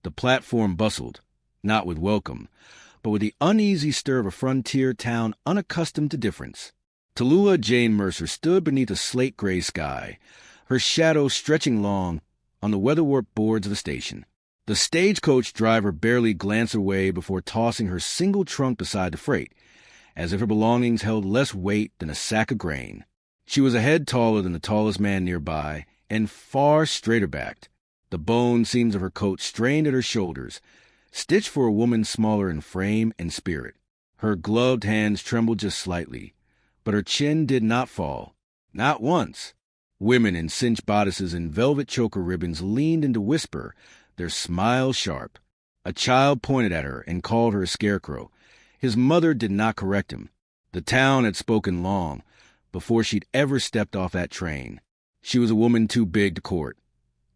The platform bustled, not with welcome, but with the uneasy stir of a frontier town unaccustomed to difference. Tallulah Jane Mercer stood beneath a slate-gray sky, her shadow stretching long on the weather-warped boards of the station. The stagecoach driver barely glanced away before tossing her single trunk beside the freight, as if her belongings held less weight than a sack of grain. She was a head taller than the tallest man nearby, and far straighter-backed. The bone seams of her coat strained at her shoulders, stitched for a woman smaller in frame and spirit. Her gloved hands trembled just slightly, but her chin did not fall. Not once. Women in cinch bodices and velvet choker ribbons leaned in to whisper, their smiles sharp. A child pointed at her and called her a scarecrow. His mother did not correct him. The town had spoken long, before she'd ever stepped off that train. She was a woman too big to court,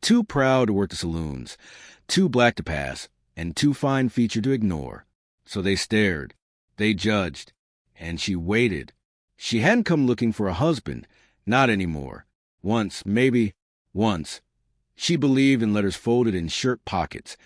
too proud to work the saloons, too black to pass, and too fine-featured to ignore. So they stared, they judged, and she waited. She hadn't come looking for a husband, not anymore. Once, maybe, once. She believed in letters folded in shirt pockets,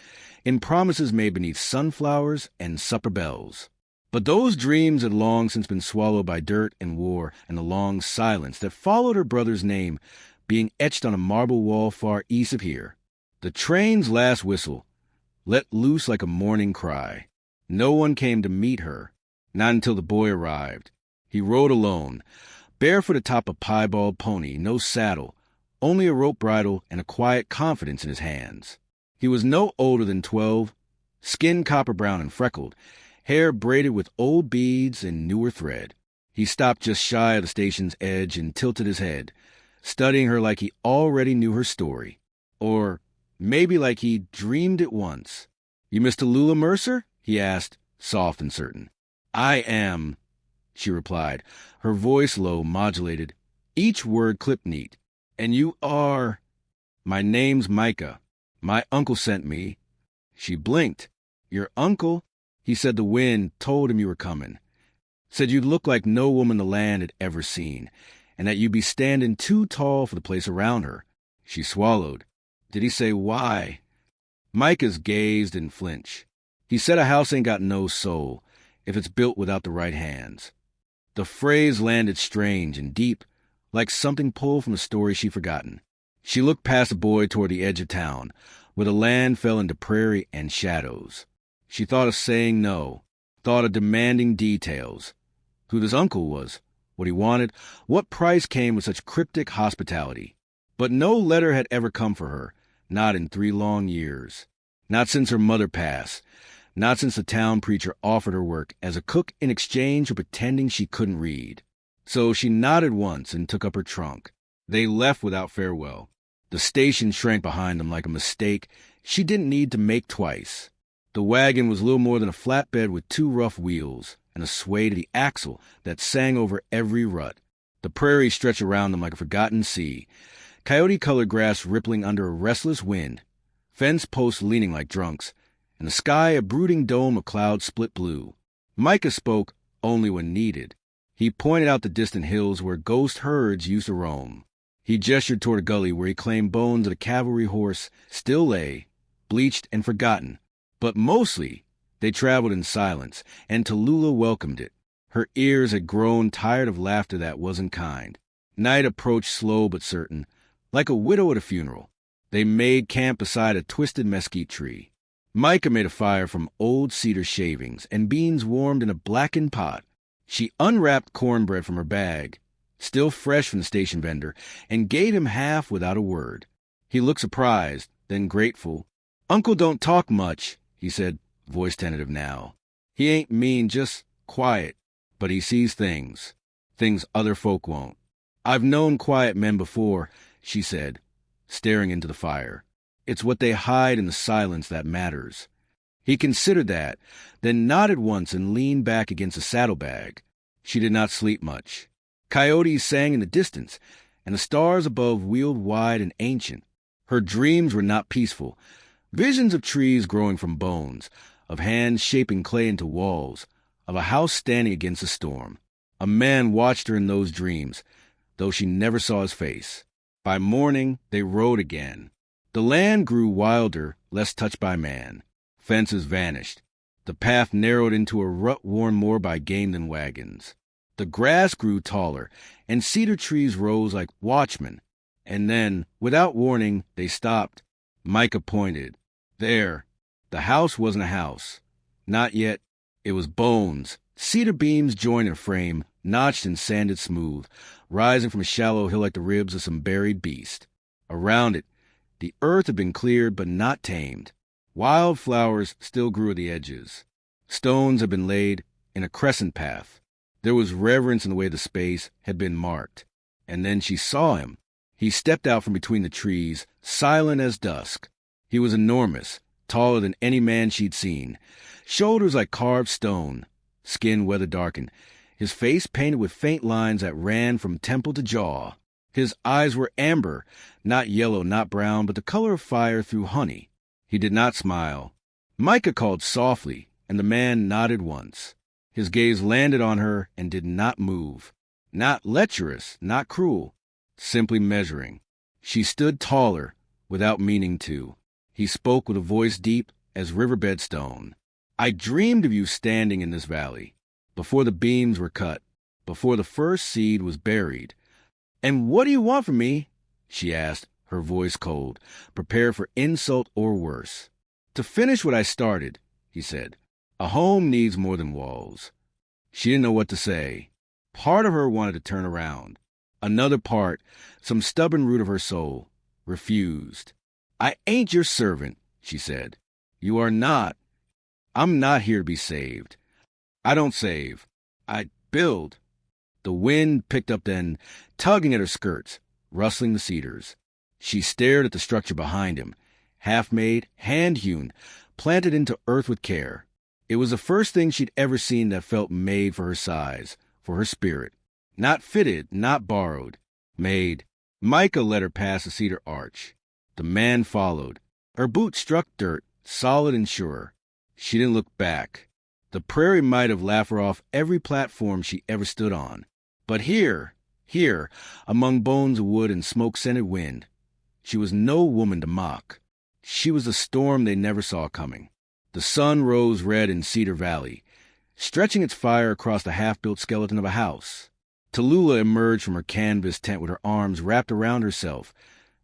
in promises made beneath sunflowers and supper bells. But those dreams had long since been swallowed by dirt and war and the long silence that followed her brother's name being etched on a marble wall far east of here. The train's last whistle, let loose like a morning cry. No one came to meet her, not until the boy arrived. He rode alone, barefoot atop a piebald pony, no saddle, only a rope bridle and a quiet confidence in his hands. He was no older than 12, skin copper-brown and freckled, hair braided with old beads and newer thread. He stopped just shy of the station's edge and tilted his head, studying her like he already knew her story. Or maybe like he'd dreamed it once. "You Miss Tallulah Mercer?" he asked, soft and certain. "I am," she replied, her voice low, modulated, each word clipped neat. "And you are—" "My name's Micah. My uncle sent me." She blinked. "Your uncle?" He said the wind told him you were coming. Said you'd look like no woman the land had ever seen, and that you'd be standing too tall for the place around her. She swallowed. "Did he say why?" Micah's gazed and flinched. "He said a house ain't got no soul if it's built without the right hands." The phrase landed strange and deep, like something pulled from a story she'd forgotten. She looked past the boy toward the edge of town, where the land fell into prairie and shadows. She thought of saying no, thought of demanding details. Who this uncle was, what he wanted, what price came with such cryptic hospitality. But no letter had ever come for her, not in 3 long years. Not since her mother passed, not since the town preacher offered her work as a cook in exchange for pretending she couldn't read. So she nodded once and took up her trunk. They left without farewell. The station shrank behind them like a mistake she didn't need to make twice. The wagon was little more than a flatbed with 2 rough wheels and a sway to the axle that sang over every rut. The prairie stretched around them like a forgotten sea, coyote-colored grass rippling under a restless wind, fence posts leaning like drunks, and the sky a brooding dome of clouds split blue. Micah spoke only when needed. He pointed out the distant hills where ghost herds used to roam. He gestured toward a gully where he claimed bones of a cavalry horse still lay, bleached and forgotten. But mostly, they traveled in silence, and Tallulah welcomed it. Her ears had grown tired of laughter that wasn't kind. Night approached slow but certain, like a widow at a funeral. They made camp beside a twisted mesquite tree. Micah made a fire from old cedar shavings, and beans warmed in a blackened pot. She unwrapped cornbread from her bag, still fresh from the station vendor, and gave him half without a word. He looked surprised, then grateful. "Uncle don't talk much," he said, voice tentative now. "He ain't mean, just quiet, but he sees things other folk won't." "I've known quiet men before," she said, staring into the fire. "It's what they hide in the silence that matters." He considered that, then nodded once and leaned back against a saddlebag. She did not sleep much. Coyotes sang in the distance, and the stars above wheeled wide and ancient. Her dreams were not peaceful. Visions of trees growing from bones, of hands shaping clay into walls, of a house standing against a storm. A man watched her in those dreams, though she never saw his face. By morning, they rode again. The land grew wilder, less touched by man. Fences vanished. The path narrowed into a rut worn more by game than wagons. The grass grew taller, and cedar trees rose like watchmen. And then, without warning, they stopped. Micah pointed. There. The house wasn't a house. Not yet. It was bones. Cedar beams joined a frame, notched and sanded smooth, rising from a shallow hill like the ribs of some buried beast. Around it, the earth had been cleared but not tamed. Wild flowers still grew at the edges. Stones had been laid in a crescent path. There was reverence in the way the space had been marked. And then she saw him. He stepped out from between the trees, silent as dusk. He was enormous, taller than any man she'd seen. Shoulders like carved stone, skin weather-darkened, his face painted with faint lines that ran from temple to jaw. His eyes were amber, not yellow, not brown, but the color of fire through honey. He did not smile. Micah called softly, and the man nodded once. His gaze landed on her and did not move. Not lecherous, not cruel, simply measuring. She stood taller, without meaning to. He spoke with a voice deep as riverbed stone. I dreamed of you standing in this valley, before the beams were cut, before the first seed was buried. And what do you want from me? She asked, her voice cold, prepared for insult or worse. To finish what I started, he said. A home needs more than walls. She didn't know what to say. Part of her wanted to turn around. Another part, some stubborn root of her soul, refused. I ain't your servant, she said. You are not. I'm not here to be saved. I don't save. I build. The wind picked up then, tugging at her skirts, rustling the cedars. She stared at the structure behind him, half-made, hand-hewn, planted into earth with care. It was the first thing she'd ever seen that felt made for her size, for her spirit. Not fitted, not borrowed. Made. Micah led her past the cedar arch. The man followed. Her boot struck dirt, solid and sure. She didn't look back. The prairie might have laughed her off every platform she ever stood on. But here, among bones of wood and smoke-scented wind, she was no woman to mock. She was the storm they never saw coming. The sun rose red in Cedar Valley, stretching its fire across the half-built skeleton of a house. Tallulah emerged from her canvas tent with her arms wrapped around herself,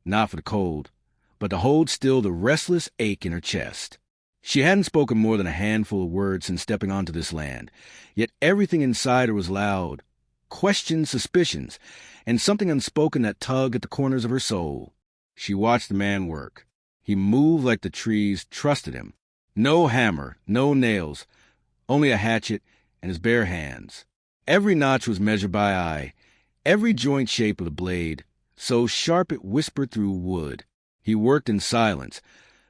not for the cold, but to hold still the restless ache in her chest. She hadn't spoken more than a handful of words since stepping onto this land, yet everything inside her was loud. Questions, suspicions, and something unspoken that tugged at the corners of her soul. She watched the man work. He moved like the trees trusted him. No hammer, no nails, only a hatchet and his bare hands. Every notch was measured by eye, every joint shape of the blade, so sharp it whispered through wood. He worked in silence,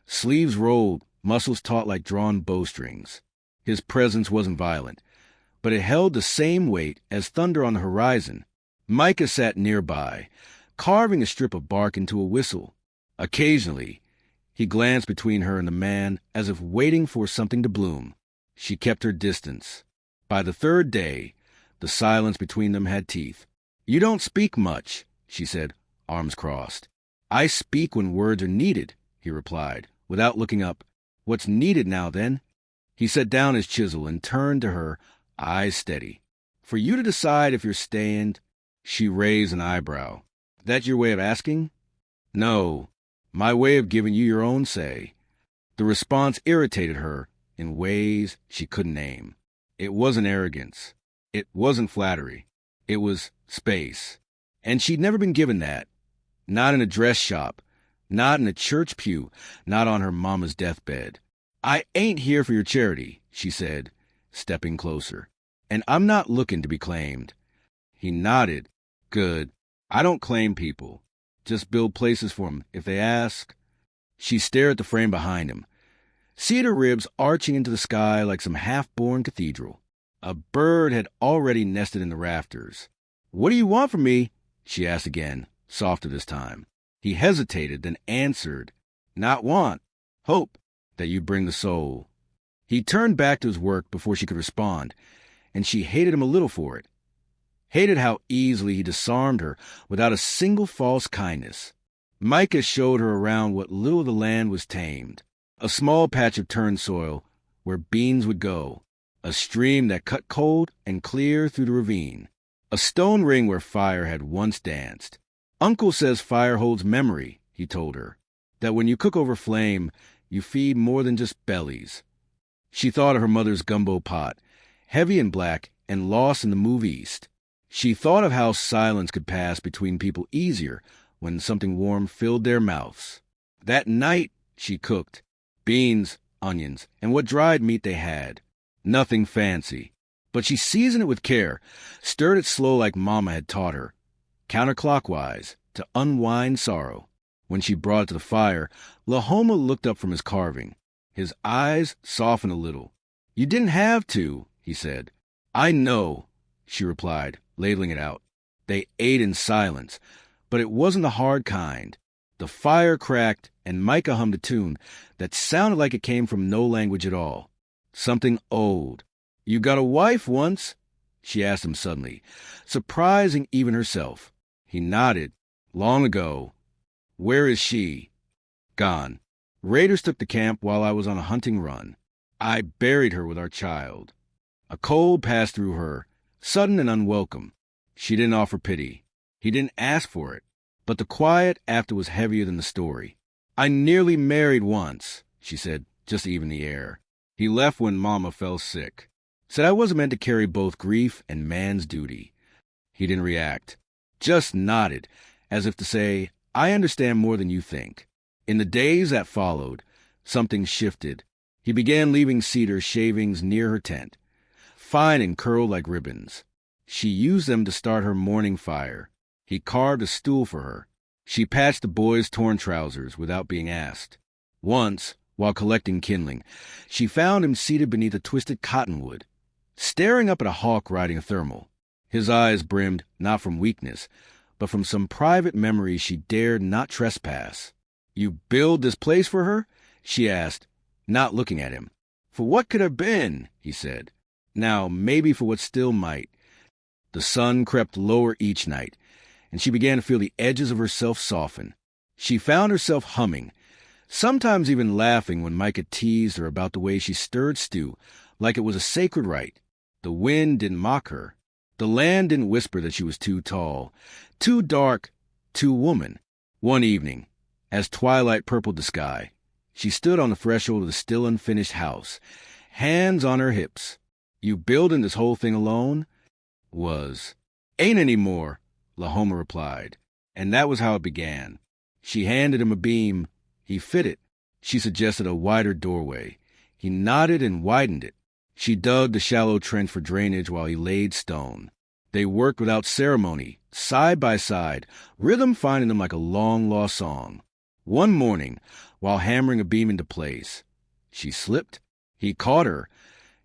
sleeves rolled, muscles taut like drawn bowstrings. His presence wasn't violent, but it held the same weight as thunder on the horizon. Micah sat nearby, carving a strip of bark into a whistle. Occasionally, he glanced between her and the man as if waiting for something to bloom. She kept her distance. By the third day, the silence between them had teeth. You don't speak much, she said, arms crossed. I speak when words are needed, he replied, without looking up. What's needed now, then? He set down his chisel and turned to her, eyes steady. For you to decide if you're staying. She raised an eyebrow. That your way of asking? No, my way of giving you your own say. The response irritated her in ways she couldn't name. It wasn't arrogance. It wasn't flattery. It was space. And she'd never been given that. Not in a dress shop, not in a church pew, not on her mama's deathbed. I ain't here for your charity, she said, stepping closer. And I'm not looking to be claimed. He nodded. Good. I don't claim people. Just build places for 'em if they ask. She stared at the frame behind him. Cedar ribs arching into the sky like some half-born cathedral. A bird had already nested in the rafters. What do you want from me? She asked again, softer this time. He hesitated, then answered, Not want. Hope that you bring the soul. He turned back to his work before she could respond, and she hated him a little for it. Hated how easily he disarmed her without a single false kindness. Micah showed her around what little of the land was tamed. A small patch of turned soil where beans would go. A stream that cut cold and clear through the ravine. A stone ring where fire had once danced. Uncle says fire holds memory, he told her. That when you cook over flame, you feed more than just bellies. She thought of her mother's gumbo pot, heavy and black and lost in the move east. She thought of how silence could pass between people easier when something warm filled their mouths. That night, she cooked. Beans, onions, and what dried meat they had. Nothing fancy. But she seasoned it with care, stirred it slow like Mama had taught her, counterclockwise, to unwind sorrow. When she brought it to the fire, Lahoma looked up from his carving. His eyes softened a little. "You didn't have to," he said. "I know," she replied, ladling it out. They ate in silence, but it wasn't the hard kind. The fire cracked, and Micah hummed a tune that sounded like it came from no language at all. Something old. "You got a wife once?" she asked him suddenly, surprising even herself. He nodded. "Long ago." "Where is she?" "Gone. Raiders took the camp while I was on a hunting run. I buried her with our child." A cold passed through her, sudden and unwelcome. She didn't offer pity. He didn't ask for it. But the quiet after was heavier than the story. "I nearly married once," she said, just to even the air. "He left when Mama fell sick. Said I wasn't meant to carry both grief and man's duty." He didn't react. Just nodded, as if to say, "I understand more than you think." In the days that followed, something shifted. He began leaving cedar shavings near her tent, fine and curled like ribbons. She used them to start her morning fire. He carved a stool for her. She patched the boy's torn trousers without being asked. Once, while collecting kindling, she found him seated beneath a twisted cottonwood, staring up at a hawk riding a thermal. His eyes brimmed not from weakness, but from some private memory she dared not trespass. "You build this place for her?" she asked, not looking at him. "For what could have been?" he said. "Now, maybe for what still might." The sun crept lower each night, and she began to feel the edges of herself soften. She found herself humming, sometimes even laughing when Micah teased her about the way she stirred stew like it was a sacred rite. The wind didn't mock her. The land didn't whisper that she was too tall, too dark, too woman. One evening, as twilight purpled the sky, she stood on the threshold of the still unfinished house, hands on her hips. "You building this whole thing alone?" "Was." "Ain't any more," Lahoma replied. And that was how it began. She handed him a beam. He fit it. She suggested a wider doorway. He nodded and widened it. She dug the shallow trench for drainage while he laid stone. They worked without ceremony, side by side, rhythm finding them like a long-lost song. One morning, while hammering a beam into place, she slipped. He caught her,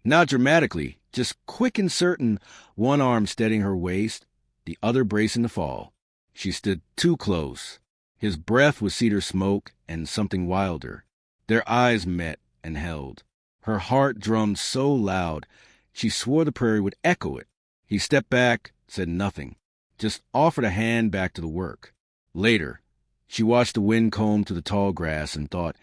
not dramatically, just quick and certain, one arm steadying her waist, the other bracing the fall. She stood too close. His breath was cedar smoke and something wilder. Their eyes met and held. Her heart drummed so loud, she swore the prairie would echo it. He stepped back, said nothing, just offered a hand back to the work. Later, she watched the wind comb through the tall grass and thought,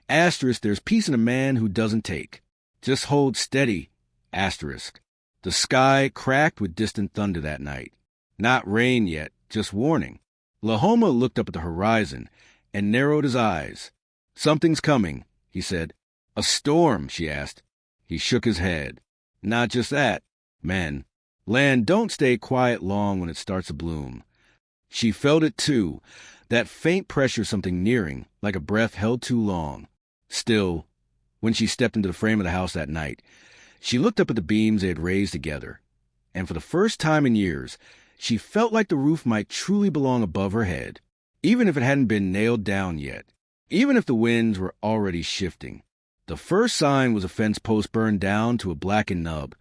asterisk, there's peace in a man who doesn't take. Just hold steady, asterisk. The sky cracked with distant thunder that night. Not rain yet, just warning. Lahoma looked up at the horizon and narrowed his eyes. "Something's coming," he said. "A storm?" she asked. He shook his head. "Not just that. Men. Land don't stay quiet long when it starts to bloom." She felt it too, that faint pressure of something nearing, like a breath held too long. Still, when she stepped into the frame of the house that night, she looked up at the beams they had raised together, and for the first time in years, she felt like the roof might truly belong above her head, even if it hadn't been nailed down yet, even if the winds were already shifting. The first sign was a fence post burned down to a blackened nub,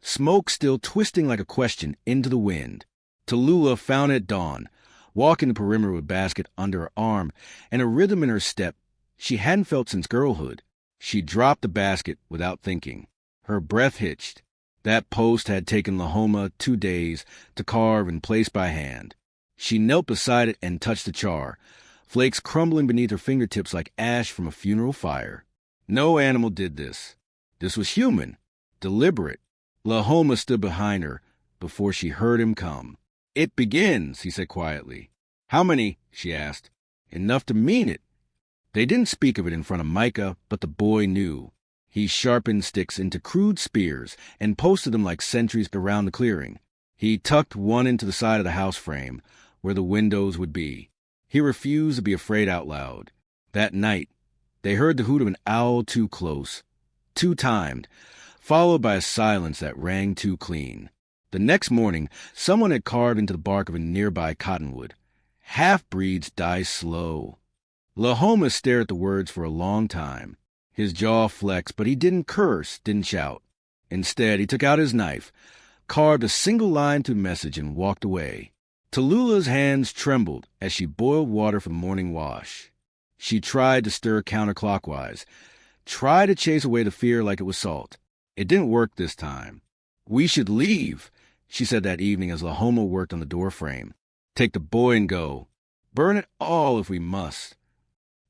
smoke still twisting like a question into the wind. Tallulah found it at dawn, walking the perimeter with a basket under her arm and a rhythm in her step she hadn't felt since girlhood. She dropped the basket without thinking. Her breath hitched. That post had taken Lahoma 2 days to carve and place by hand. She knelt beside it and touched the char, flakes crumbling beneath her fingertips like ash from a funeral fire. No animal did this. This was human, deliberate. Lahoma stood behind her before she heard him come. "It begins," he said quietly. "How many?" she asked. "Enough to mean it." They didn't speak of it in front of Micah, but the boy knew. He sharpened sticks into crude spears and posted them like sentries around the clearing. He tucked one into the side of the house frame, where the windows would be. He refused to be afraid out loud. That night, they heard the hoot of an owl too close, too timed, followed by a silence that rang too clean. The next morning, someone had carved into the bark of a nearby cottonwood, "Half-breeds die slow." Lahoma stared at the words for a long time. His jaw flexed, but he didn't curse, didn't shout. Instead, he took out his knife, carved a single line through the message, and walked away. Tallulah's hands trembled as she boiled water for the morning wash. She tried to stir counterclockwise, tried to chase away the fear like it was salt. It didn't work this time. "We should leave," she said that evening as Lahoma worked on the door frame. "Take the boy and go. Burn it all if we must."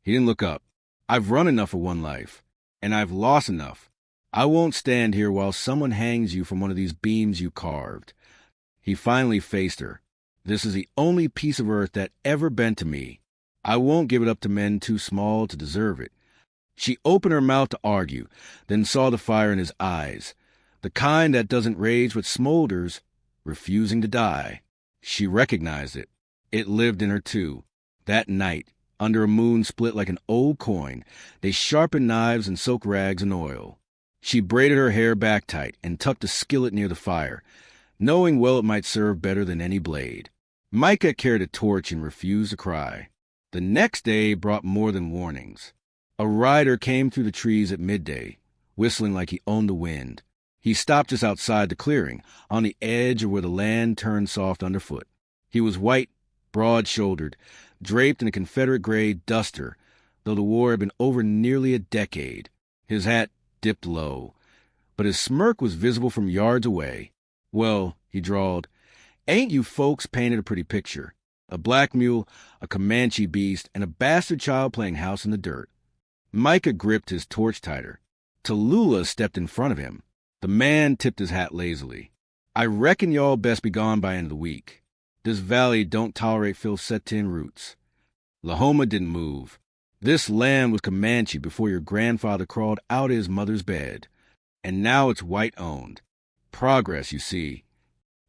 He didn't look up. "I've run enough for one life, and I've lost enough. I won't stand here while someone hangs you from one of these beams you carved." He finally faced her. "This is the only piece of earth that ever bent to me. I won't give it up to men too small to deserve it." She opened her mouth to argue, then saw the fire in his eyes, the kind that doesn't rage but smolders, refusing to die. She recognized it. It lived in her too. That night, under a moon split like an old coin, they sharpened knives and soaked rags in oil. She braided her hair back tight and tucked a skillet near the fire, knowing well it might serve better than any blade. Micah carried a torch and refused to cry. The next day brought more than warnings. A rider came through the trees at midday, whistling like he owned the wind. He stopped just outside the clearing, on the edge of where the land turned soft underfoot. He was white, broad-shouldered, draped in a Confederate gray duster, though the war had been over nearly a decade. His hat dipped low, but his smirk was visible from yards away. "Well," he drawled, "ain't you folks painted a pretty picture? A black mule, a Comanche beast, and a bastard child playing house in the dirt." Micah gripped his torch tighter. Tallulah stepped in front of him. The man tipped his hat lazily. "I reckon y'all best be gone by end of the week. This valley don't tolerate falsettin roots." Lahoma didn't move. "This land was Comanche before your grandfather crawled out of his mother's bed. And now it's white-owned. Progress, you see."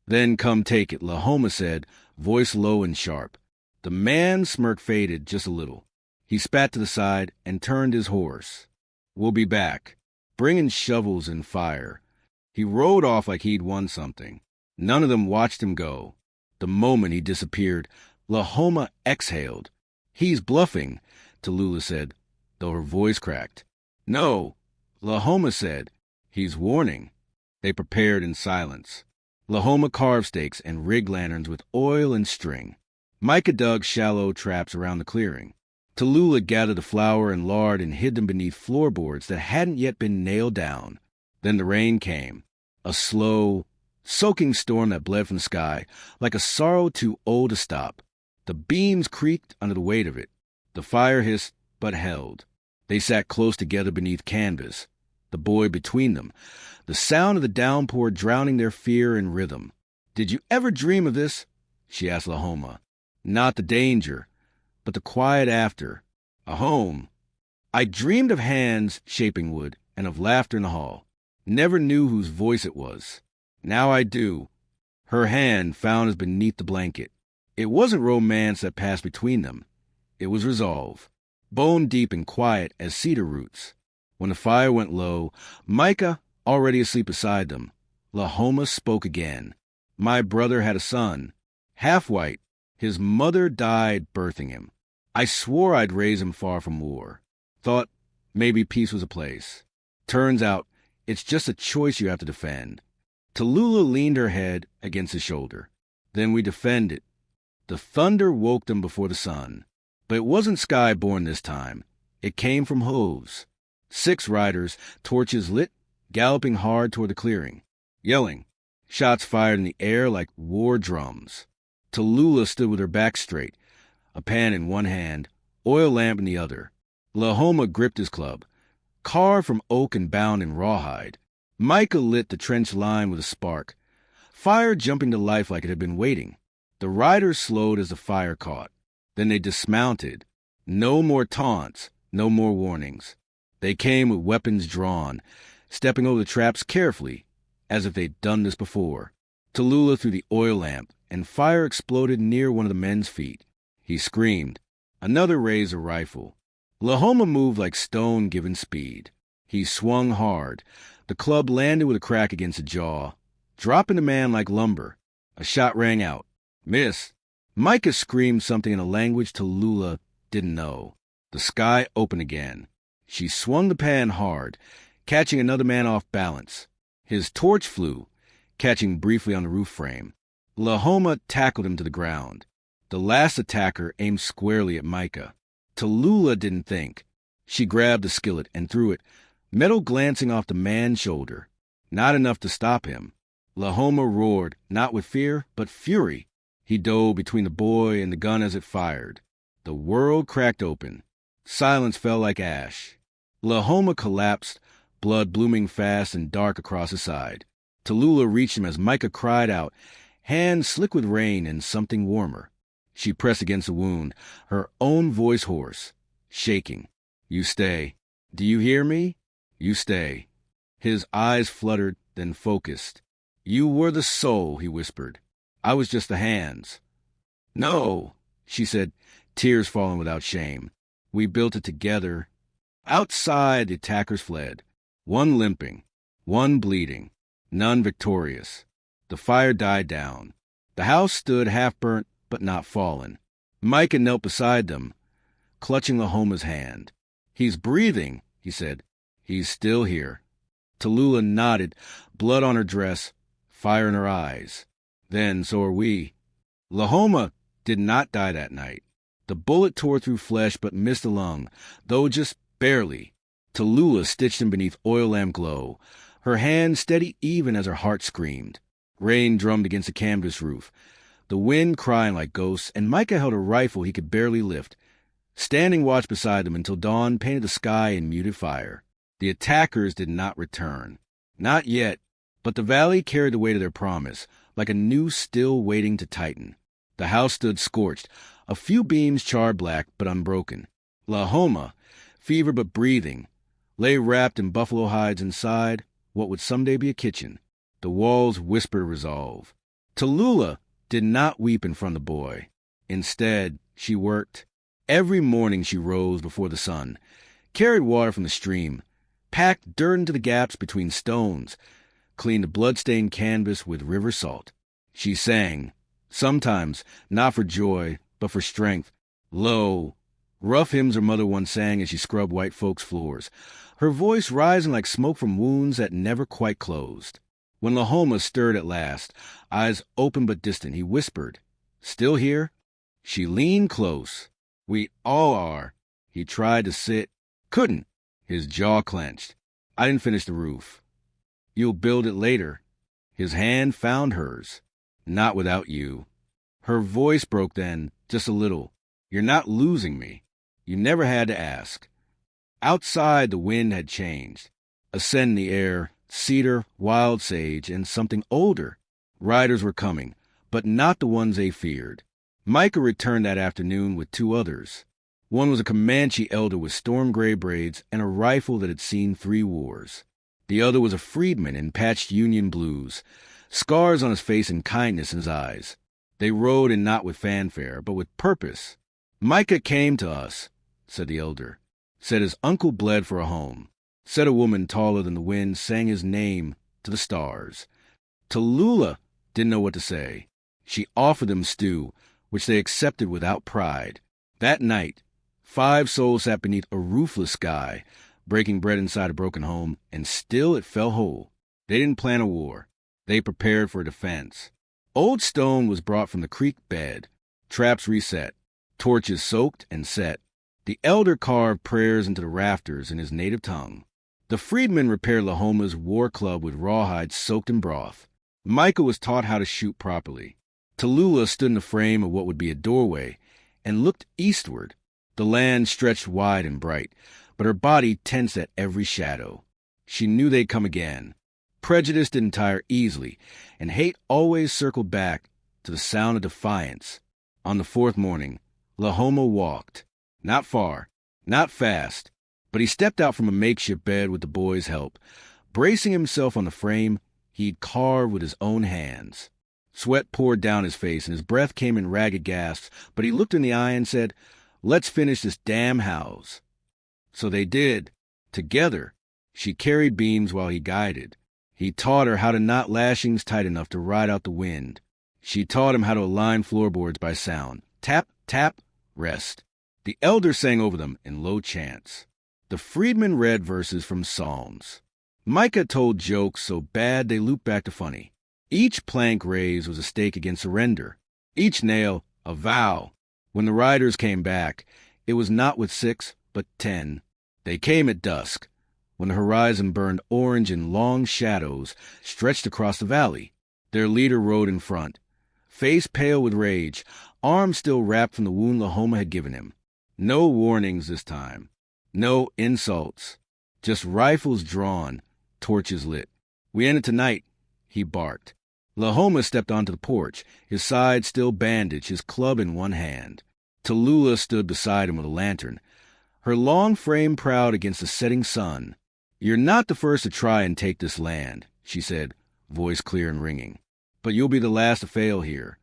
"Then come take it," Lahoma said, voice low and sharp. The man's smirk faded just a little. He spat to the side and turned his horse. "We'll be back, bringing shovels and fire." He rode off like he'd won something. None of them watched him go. The moment he disappeared, Lahoma exhaled. "He's bluffing," Tallulah said, though her voice cracked. "No," Lahoma said. "He's warning." They prepared in silence. Lahoma carved stakes and rigged lanterns with oil and string. Micah dug shallow traps around the clearing. Tallulah gathered the flour and lard and hid them beneath floorboards that hadn't yet been nailed down. Then the rain came, a slow, soaking storm that bled from the sky, like a sorrow too old to stop. The beams creaked under the weight of it. The fire hissed, but held. They sat close together beneath canvas, the boy between them, the sound of the downpour drowning their fear and rhythm. "Did you ever dream of this?" she asked Lahoma. "Not the danger, but the quiet after. A home. I dreamed of hands shaping wood and of laughter in the hall. Never knew whose voice it was. Now I do." Her hand found his beneath the blanket. It wasn't romance that passed between them. It was resolve, bone deep and quiet as cedar roots. When the fire went low, Micah, already asleep beside them, Lahoma spoke again. "My brother had a son, half white. His mother died birthing him. I swore I'd raise him far from war. Thought maybe peace was a place. Turns out it's just a choice you have to defend." Tallulah leaned her head against his shoulder. "Then we defend it." The thunder woke them before the sun. But it wasn't sky-born this time. It came from hooves. 6 riders, torches lit, galloping hard toward the clearing. Yelling. Shots fired in the air like war drums. Tallulah stood with her back straight, a pan in one hand, oil lamp in the other. Lahoma gripped his club, carved from oak and bound in rawhide. Micah lit the trench line with a spark, fire jumping to life like it had been waiting. The riders slowed as the fire caught. Then they dismounted. No more taunts, no more warnings. They came with weapons drawn, stepping over the traps carefully, as if they'd done this before. Tallulah threw the oil lamp, and fire exploded near one of the men's feet. He screamed. Another raised a rifle. Lahoma moved like stone given speed. He swung hard. The club landed with a crack against the jaw, dropping the man like lumber. A shot rang out. Miss. Micah screamed something in a language Tallulah didn't know. The sky opened again. She swung the pan hard, catching another man off balance. His torch flew, catching briefly on the roof frame. Lahoma tackled him to the ground. The last attacker aimed squarely at Micah. Tallulah didn't think. She grabbed the skillet and threw it, metal glancing off the man's shoulder. Not enough to stop him. Lahoma roared, not with fear, but fury. He dove between the boy and the gun as it fired. The world cracked open. Silence fell like ash. Lahoma collapsed, blood blooming fast and dark across his side. Tallulah reached him as Micah cried out, hands slick with rain and something warmer. She pressed against the wound, her own voice hoarse, shaking. You stay. Do you hear me? You stay. His eyes fluttered, then focused. You were the soul, he whispered. I was just the hands. No, she said, tears falling without shame. We built it together. Outside, the attackers fled, one limping, one bleeding, none victorious. The fire died down. The house stood half-burnt but not fallen. Micah knelt beside them, clutching Lahoma's hand. He's breathing, he said. He's still here. Tallulah nodded, blood on her dress, fire in her eyes. Then so are we. Lahoma did not die that night. The bullet tore through flesh but missed a lung, though just barely. Tallulah stitched him beneath oil lamp glow, her hand steady even as her heart screamed. Rain drummed against the canvas roof, the wind crying like ghosts, and Micah held a rifle he could barely lift, standing watch beside them until dawn painted the sky in muted fire. The attackers did not return. Not yet, but the valley carried the weight of their promise, like a noose still waiting to tighten. The house stood scorched, a few beams charred black but unbroken. Lahoma, fevered but breathing, lay wrapped in buffalo hides inside what would someday be a kitchen. The walls whispered resolve. Tallulah did not weep in front of the boy. Instead, she worked. Every morning she rose before the sun, carried water from the stream, packed dirt into the gaps between stones, cleaned the blood-stained canvas with river salt. She sang, sometimes not for joy, but for strength. Low, rough hymns her mother once sang as she scrubbed white folks' floors, her voice rising like smoke from wounds that never quite closed. When Lahoma stirred at last, eyes open but distant, he whispered, Still here? She leaned close. We all are. He tried to sit. Couldn't. His jaw clenched. I didn't finish the roof. You'll build it later. His hand found hers. Not without you. Her voice broke then, just a little. You're not losing me. You never had to ask. Outside, the wind had changed. A scent in the air, cedar, wild sage, and something older. Riders were coming, but not the ones they feared. Micah returned that afternoon with two others. One was a Comanche elder with storm-gray braids and a rifle that had seen 3 wars. The other was a freedman in patched Union blues, scars on his face and kindness in his eyes. They rode in not with fanfare, but with purpose. Micah came to us, said the elder. Said his uncle bled for a home. Said a woman taller than the wind sang his name to the stars. Tallulah didn't know what to say. She offered them stew, which they accepted without pride. That night, 5 souls sat beneath a roofless sky, breaking bread inside a broken home, and still it fell whole. They didn't plan a war. They prepared for defense. Old stone was brought from the creek bed, traps reset, torches soaked and set. The elder carved prayers into the rafters in his native tongue. The freedman repaired Lahoma's war club with rawhide soaked in broth. Micah was taught how to shoot properly. Tallulah stood in the frame of what would be a doorway and looked eastward. The land stretched wide and bright, but her body tensed at every shadow. She knew they'd come again. Prejudice didn't tire easily, and hate always circled back to the sound of defiance. On the fourth morning, Lahoma walked. Not far, not fast, but he stepped out from a makeshift bed with the boy's help, bracing himself on the frame he'd carved with his own hands. Sweat poured down his face, and his breath came in ragged gasps, but he looked in the eye and said, "Let's finish this damn house." So they did. Together. She carried beams while he guided. He taught her how to knot lashings tight enough to ride out the wind. She taught him how to align floorboards by sound. Tap, tap, rest. The elder sang over them in low chants. The freedman read verses from Psalms. Micah told jokes so bad they looped back to funny. Each plank raised was a stake against surrender. Each nail, a vow. When the riders came back, it was not with 6, but 10. They came at dusk, when the horizon burned orange in long shadows stretched across the valley. Their leader rode in front, face pale with rage, arms still wrapped from the wound Lahoma had given him. No warnings this time. No insults. Just rifles drawn, torches lit. "We ended tonight," he barked. Lahoma stepped onto the porch, his side still bandaged, his club in one hand. Tallulah stood beside him with a lantern, her long frame proud against the setting sun. "You're not the first to try and take this land," she said, voice clear and ringing. "But you'll be the last to fail here."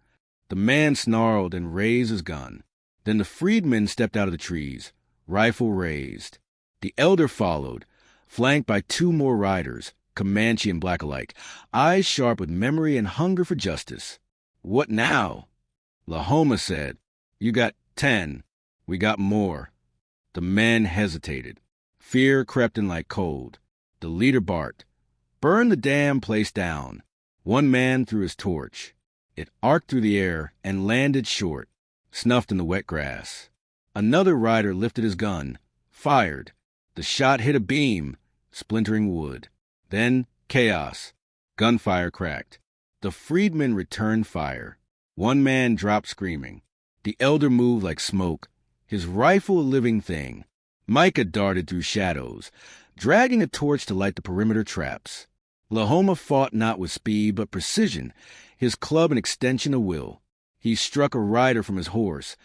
The man snarled and raised his gun. Then the freedmen stepped out of the trees, rifle raised. The elder followed, flanked by 2 more riders, Comanche and black alike, eyes sharp with memory and hunger for justice. "What now?" Lahoma said, "You got 10. We got more." The men hesitated. Fear crept in like cold. The leader barked, "Burn the damn place down." One man threw his torch. It arced through the air and landed short, snuffed in the wet grass. Another rider lifted his gun, fired. The shot hit a beam, splintering wood. Then chaos. Gunfire cracked. The freedmen returned fire. One man dropped screaming. The elder moved like smoke, his rifle a living thing. Micah darted through shadows, dragging a torch to light the perimeter traps. Lahoma fought not with speed but precision, his club an extension of will. He struck a rider from his horse,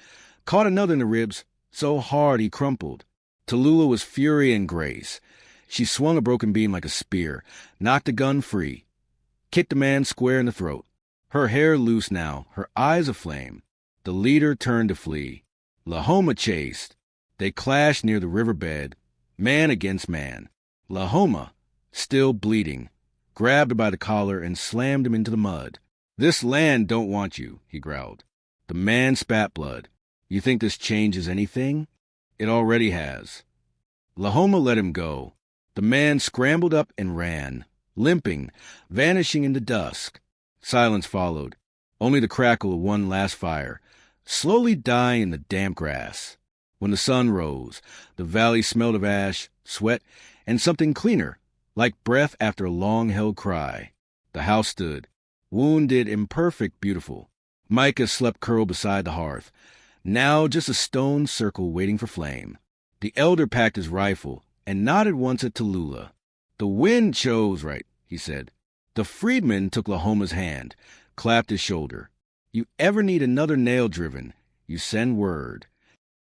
caught another in the ribs, so hard he crumpled. Tallulah was fury and grace. She swung a broken beam like a spear, knocked the gun free, kicked the man square in the throat. Her hair loose now, her eyes aflame. The leader turned to flee. Lahoma chased. They clashed near the riverbed, man against man. Lahoma, still bleeding, grabbed her by the collar and slammed him into the mud. "This land don't want you," he growled. The man spat blood. "You think this changes anything? It already has." Lahoma let him go. The man scrambled up and ran, limping, vanishing into dusk. Silence followed, only the crackle of one last fire, slowly dying in the damp grass. When the sun rose, the valley smelled of ash, sweat, and something cleaner, like breath after a long-held cry. The house stood, wounded, imperfect, beautiful. Micah slept curled beside the hearth, now just a stone circle waiting for flame. The elder packed his rifle and nodded once at Tallulah. "The wind chose right," he said. The freedman took Lahoma's hand, clapped his shoulder. "You ever need another nail driven, you send word."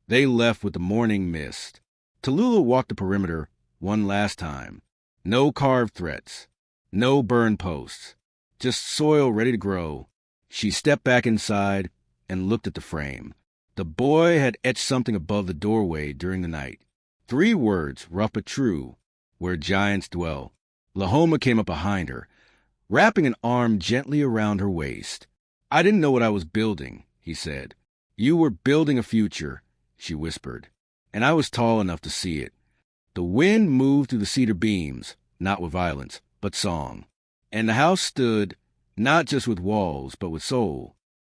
They left with the morning mist. Tallulah walked the perimeter one last time. No carved threats, no burned posts, just soil ready to grow. She stepped back inside and looked at the frame. The boy had etched something above the doorway during the night. 3 words, rough but true, "Where giants dwell." Lahoma came up behind her, wrapping an arm gently around her waist. "I didn't know what I was building," he said. "You were building a future," she whispered, "and I was tall enough to see it." The wind moved through the cedar beams, not with violence, but song. And the house stood, not just with walls, but with soul.